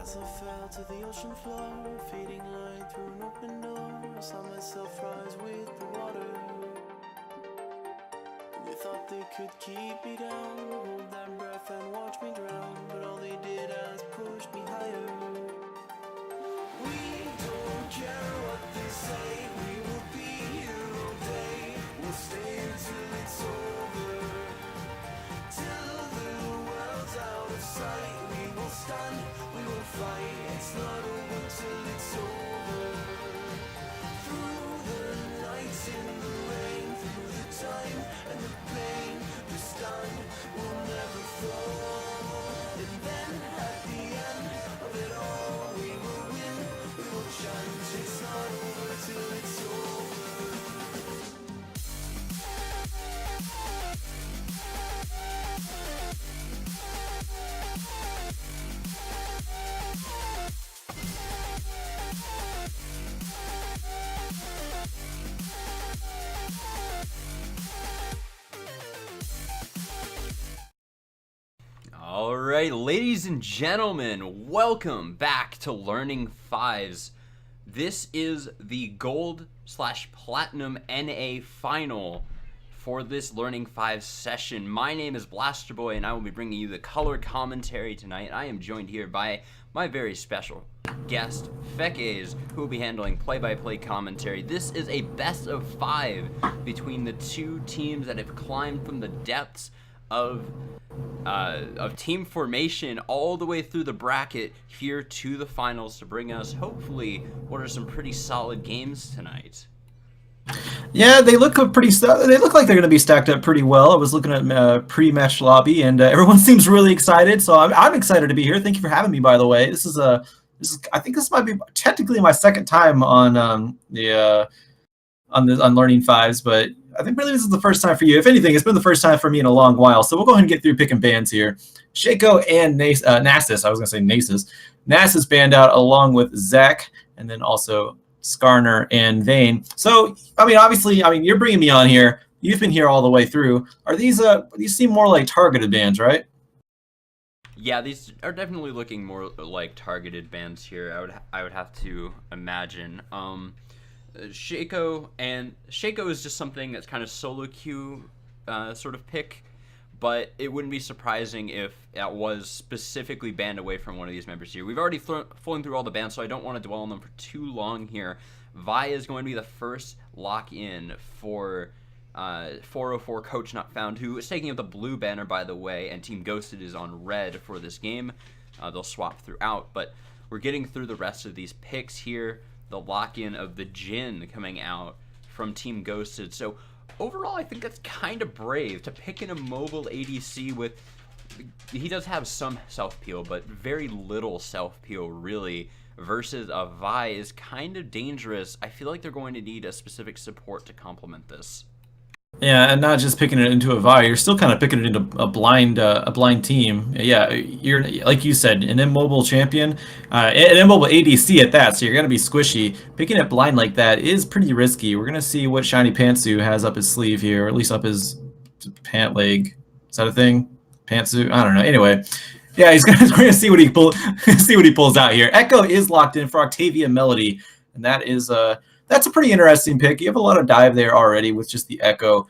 As I fell to the ocean floor, fading light through an open door, I saw myself rise with the water. They thought they could keep me down, hold their breath and watch me drown, but all they did is push me higher. We don't care what they say, we will be here all day. We'll stay until it's over, till the world's out of sight. We will stand, we will fight. It's not over till it's over. Through the nights in the rain, through the time and the pain, we stand, we'll never fall. And then at the end of it all, we will win, we will chant. It's not over till it's over. All right, ladies and gentlemen, welcome back to Learning Fives. This is the Gold/Platinum NA final for this Learning Fives session. My name is Blaster Boy, and I will be bringing you the color commentary tonight. I am joined here by my very special guest, Fekes, who will be handling play-by-play commentary. This is a best of 5 between the two teams that have climbed from the depths of team formation all the way through the bracket here to the finals to bring us, hopefully, what are some pretty solid games tonight. Yeah, they look they look like they're going to be stacked up pretty well. I was looking at pre-match lobby, and everyone seems really excited. So I'm excited to be here. Thank you for having me. By the way, I think this might be technically my second time on on Learning Fives, but I think really this is the first time for you. If anything, it's been the first time for me in a long while. So we'll go ahead and get through picking bands here. Shaco and Nasus, I was going to say Nasus. Nasus banned out along with Zach, and then also Skarner and Vane. So, obviously, you're bringing me on here. You've been here all the way through. Are these seem more like targeted bans, right? Yeah, these are definitely looking more like targeted bans here. I would have to imagine. Shaco is just something that's kind of solo queue sort of pick, but it wouldn't be surprising if it was specifically banned away from one of these members here. We've already flown through all the bans, so I don't want to dwell on them for too long here. Vi is going to be the first lock-in for 404 Coach Not Found, who is taking up the blue banner, by the way, and Team Ghosted is on red for this game. They'll swap throughout, but we're getting through the rest of these picks here. The lock-in of the Jhin coming out from Team Ghosted. So overall, I think that's kind of brave to pick in a mobile ADC with... He does have some self-peel, but very little self-peel, really, versus a Vi is kind of dangerous. I feel like they're going to need a specific support to complement this. Yeah, and not just picking it into a Vi, you're still kind of picking it into a blind team. Yeah, you're, like you said, an immobile champion, an immobile ADC at that, so you're going to be squishy. Picking it blind like that is pretty risky. We're going to see what Shiny Pantsu has up his sleeve here, or at least up his pant leg. Is that a thing? Pantsu? I don't know. Anyway, yeah, we're going to see what he pulls out here. Echo is locked in for Octavia Melody, and that's a pretty interesting pick. You have a lot of dive there already with just the Echo.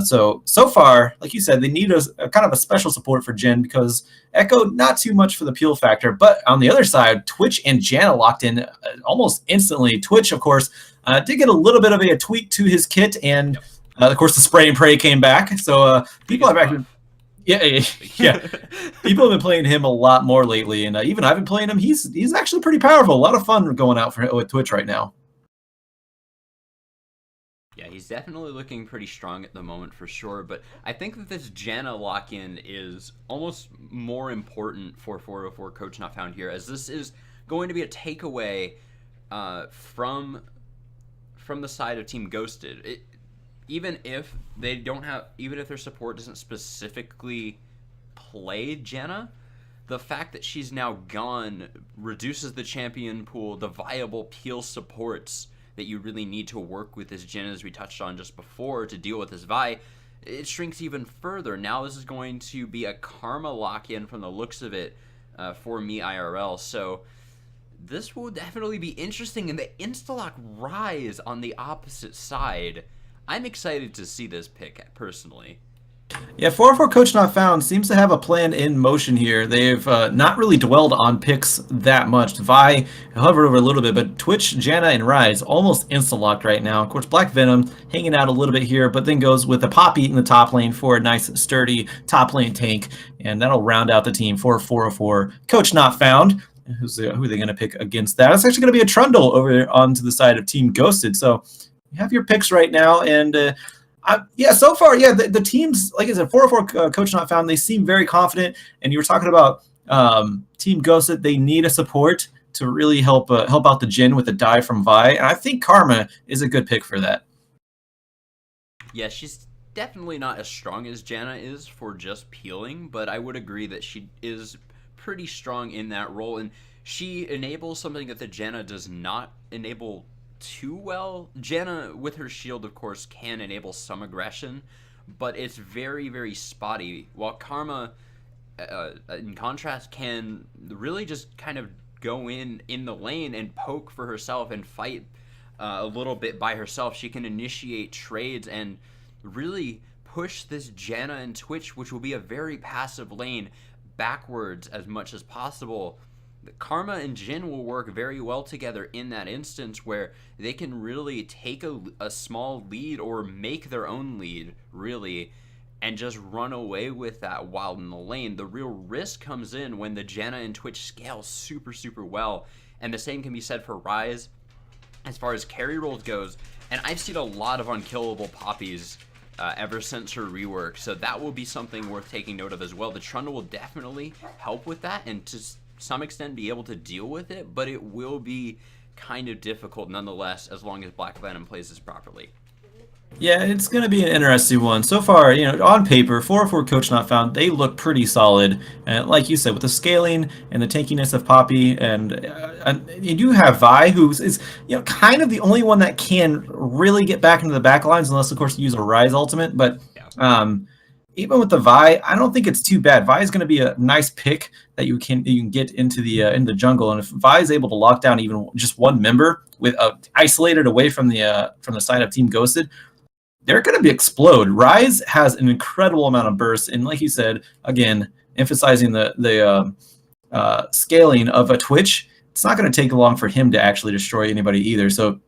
So far, like you said, they need a kind of a special support for Jhin because Echo, not too much for the peel factor. But on the other side, Twitch and Janna locked in almost instantly. Twitch, of course, did get a little bit of a tweak to his kit, and of course, the spray and pray came back. So people have actually... Yeah. People have been playing him a lot more lately, and even I've been playing him. He's actually pretty powerful. A lot of fun going out with Twitch right now. Yeah, he's definitely looking pretty strong at the moment for sure, but I think that this Janna lock-in is almost more important for 404 Coach Not Found here, as this is going to be a takeaway from the side of Team Ghosted. Even if their support doesn't specifically play Janna, the fact that she's now gone reduces the champion pool, the viable peel supports that you really need to work with this Jhin, as we touched on just before, to deal with this Vi. It shrinks even further. Now this is going to be a Karma lock-in from the looks of it, for me IRL. So this will definitely be interesting. And the Instalock Rise on the opposite side, I'm excited to see this pick personally. Yeah, 404 Coach Not Found seems to have a plan in motion here. They've not really dwelled on picks that much. Vi hovered over a little bit, but Twitch, Janna, and Rise almost insta-locked right now. Of course, Black Venom hanging out a little bit here, but then goes with a Poppy in the top lane for a nice, sturdy top lane tank, and that'll round out the team for 404 Coach Not Found. Who are they going to pick against that? It's actually going to be a Trundle over onto the side of Team Ghosted. So you have your picks right now, and so far, the teams, like I said, 404 Coach Not Found, they seem very confident. And you were talking about Team Ghosted, they need a support to really help out the Jhin with a dive from Vi. And I think Karma is a good pick for that. Yeah, she's definitely not as strong as Janna is for just peeling, but I would agree that she is pretty strong in that role. And she enables something that the Janna does not enable too well. Janna, with her shield, of course, can enable some aggression, but it's very, very spotty. While Karma, in contrast, can really just kind of go in the lane and poke for herself and fight a little bit by herself. She can initiate trades and really push this Janna and Twitch, which will be a very passive lane, backwards as much as possible. Karma and Jhin will work very well together in that instance where they can really take a small lead or make their own lead, really, and just run away with that while in the lane. The real risk comes in when the Janna and Twitch scale super, super well. And the same can be said for Rise as far as carry roles goes. And I've seen a lot of unkillable Poppies ever since her rework, so that will be something worth taking note of as well. The Trundle will definitely help with that, and to some extent be able to deal with it, but it will be kind of difficult nonetheless as long as Black Venom plays this properly. Yeah, it's going to be an interesting one. So far, on paper, 404 Coach Not Found, they look pretty solid. And like you said, with the scaling and the tankiness of Poppy, and you do have Vi, who is kind of the only one that can really get back into the back lines, unless, of course, you use a Rise ultimate. But even with the Vi, I don't think it's too bad. Vi is going to be a nice pick that you can get into the jungle, and if Vi is able to lock down even just one member with isolated away from the side of Team Ghosted, they're going to be explode. Rise has an incredible amount of burst, and like you said, again, emphasizing the scaling of a Twitch, it's not going to take long for him to actually destroy anybody either. So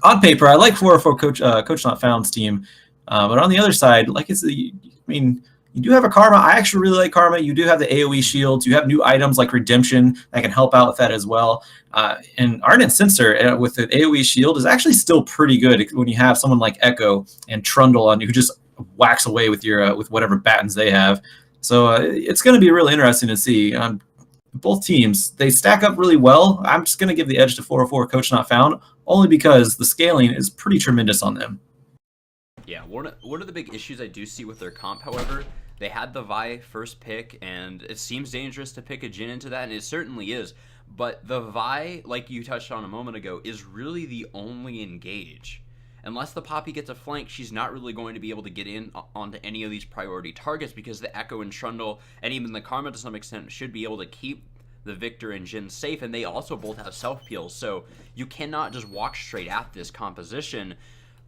on paper, I like 404 Coach Not Found's team, but on the other side, like I said, you do have a Karma. I actually really like Karma. You do have the AoE shields. You have new items like Redemption that can help out with that as well. And Ardent Sensor with the AoE shield is actually still pretty good when you have someone like Echo and Trundle on you who just whacks away with your with whatever battens they have. So it's going to be really interesting to see. Both teams, they stack up really well. I'm just going to give the edge to 404 Coach Not Found only because the scaling is pretty tremendous on them. Yeah, one of the big issues I do see with their comp, however, they had the Vi first pick, and it seems dangerous to pick a Jhin into that, and it certainly is. But the Vi, like you touched on a moment ago, is really the only engage. Unless the Poppy gets a flank, she's not really going to be able to get in onto any of these priority targets because the Echo and Trundle, and even the Karma to some extent, should be able to keep the Victor and Jhin safe, and they also both have self-peels, so you cannot just walk straight at this composition.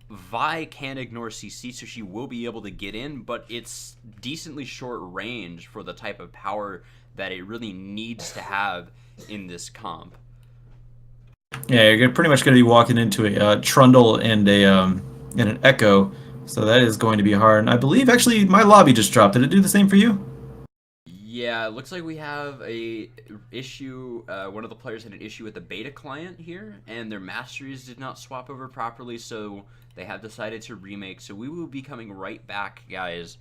Vi can ignore CC, so she will be able to get in, but it's decently short range for the type of power that it really needs to have in this comp. Yeah, you're pretty much going to be walking into a Trundle and an Echo, so that is going to be hard. And I believe, actually, my lobby just dropped. Did it do the same for you? Yeah, it looks like we have a issue. One of the players had an issue with the beta client here, and their masteries did not swap over properly, so they have decided to remake. So we will be coming right back, guys.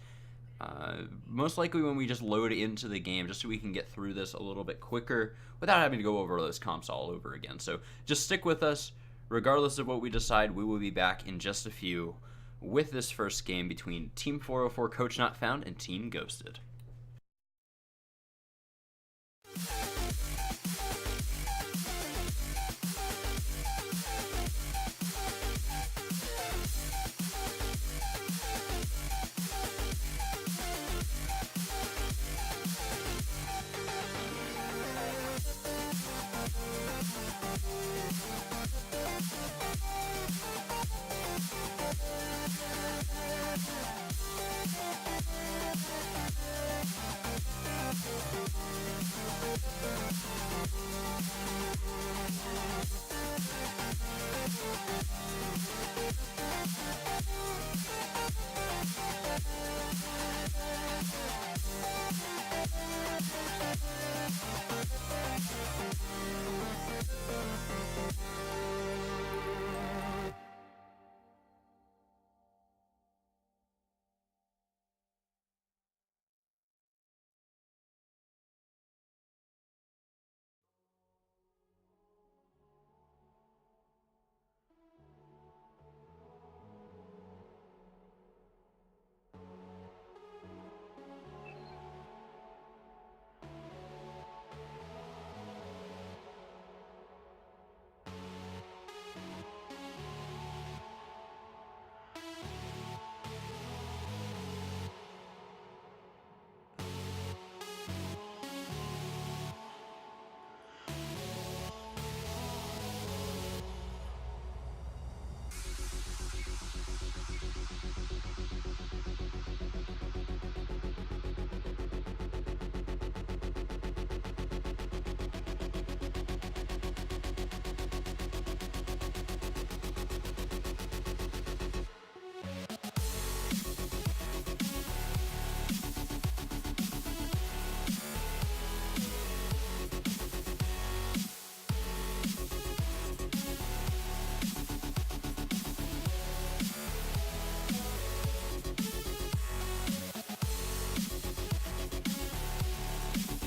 Most likely when we just load into the game, just so we can get through this a little bit quicker without having to go over those comps all over again. So just stick with us. Regardless of what we decide, we will be back in just a few with this first game between Team 404 Coach Not Found and Team Ghosted.